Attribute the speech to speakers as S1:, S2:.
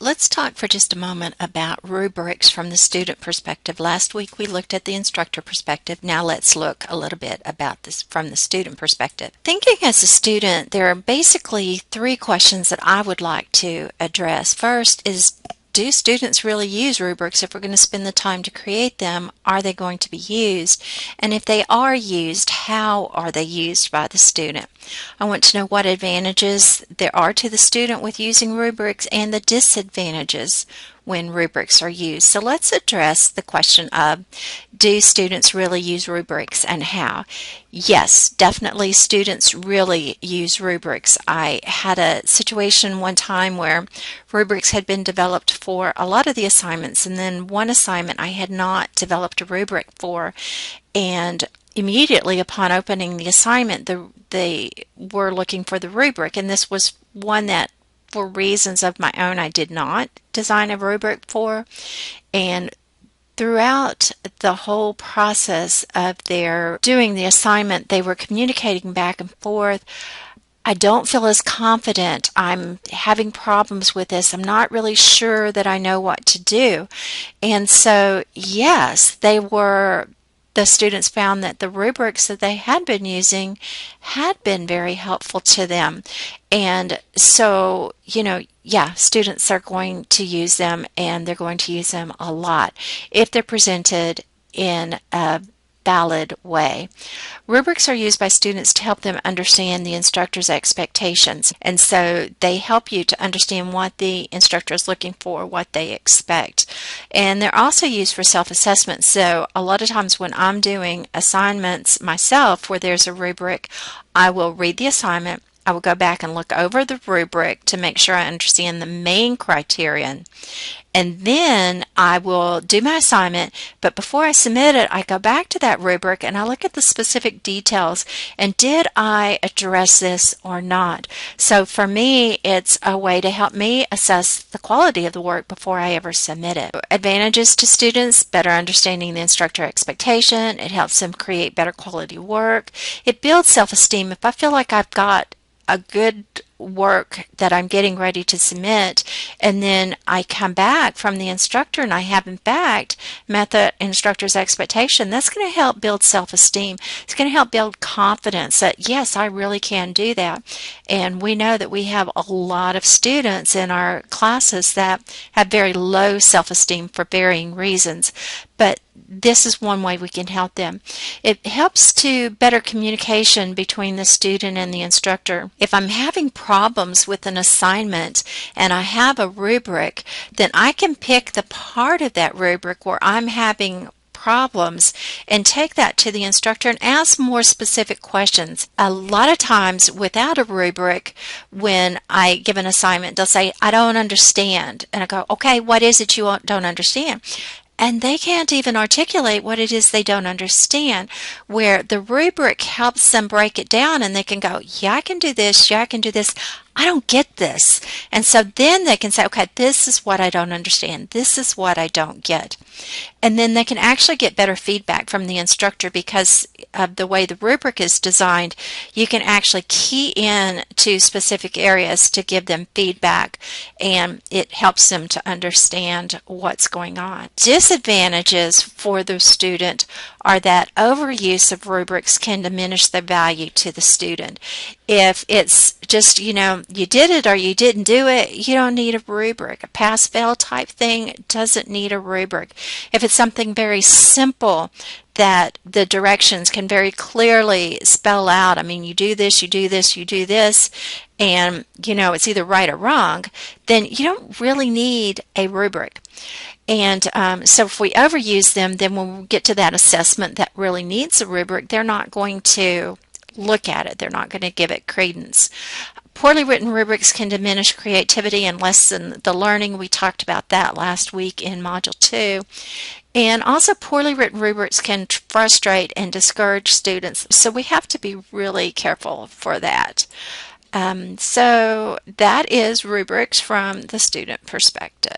S1: Let's talk for just a moment about rubrics from the student perspective. Last week we looked at the instructor perspective. Now let's look a little bit about this from the student perspective. Thinking as a student, there are basically three questions that I would like to address. First is, do students really use rubrics? If we're going to spend the time to create them, are they going to be used? And if they are used, how are they used by the student? I want to know what advantages there are to the student with using rubrics and the disadvantages when rubrics are used. So let's address the question of, do students really use rubrics and how? Yes, definitely students really use rubrics. I had a situation one time where rubrics had been developed for a lot of the assignments, and then one assignment I had not developed a rubric for, and immediately upon opening the assignment, they were looking for the rubric, and this was one that for reasons of my own I did not design a rubric for. And throughout the whole process of their doing the assignment, they were communicating back and forth. I don't feel as confident. I'm having problems with this. I'm not really sure that I know what to do. And so, yes, the students found that the rubrics that they had been using had been very helpful to them. And so, yeah, students are going to use them, and they're going to use them a lot if they're presented in a valid way. Rubrics are used by students to help them understand the instructor's expectations, and so they help you to understand what the instructor is looking for, what they expect. And they're also used for self-assessment. So a lot of times when I'm doing assignments myself where there's a rubric, I will read the assignment, I will go back and look over the rubric to make sure I understand the main criterion. And then I will do my assignment, but before I submit it, I go back to that rubric and I look at the specific details and did I address this or not? So for me, it's a way to help me assess the quality of the work before I ever submit it. Advantages to students: better understanding the instructor expectation. It helps them create better quality work. It builds self-esteem. If I feel like I've got a good work that I'm getting ready to submit, and then I come back from the instructor and I have in fact met the instructor's expectation, that's going to help build self-esteem. It's going to help build confidence that yes, I really can do that. And we know that we have a lot of students in our classes that have very low self-esteem for varying reasons, but this is one way we can help them. It helps to better communication between the student and the instructor. If I'm having problems with an assignment and I have a rubric, then I can pick the part of that rubric where I'm having problems and take that to the instructor and ask more specific questions. A lot of times without a rubric, when I give an assignment, they'll say, I don't understand. And I go, okay, what is it you don't understand? And they can't even articulate what it is they don't understand, where the rubric helps them break it down and they can go, yeah, I can do this, yeah, I can do this. I don't get this. And so then they can say, okay, this is what I don't understand. This is what I don't get. And then they can actually get better feedback from the instructor because of the way the rubric is designed. You can actually key in to specific areas to give them feedback, and it helps them to understand what's going on. Disadvantages for the student are that overuse of rubrics can diminish the value to the student. If it's just, you did it or you didn't do it, you don't need a rubric. A pass-fail type thing doesn't need a rubric. If it's something very simple that the directions can very clearly spell out, I mean, you do this, you do this, you do this, and, it's either right or wrong, then you don't really need a rubric. And so if we overuse them, then when we get to that assessment that really needs a rubric, they're not going to look at it. They're not going to give it credence. Poorly written rubrics can diminish creativity and lessen the learning. We talked about that last week in Module 2. And also poorly written rubrics can frustrate and discourage students. So we have to be really careful for that. So that is rubrics from the student perspective.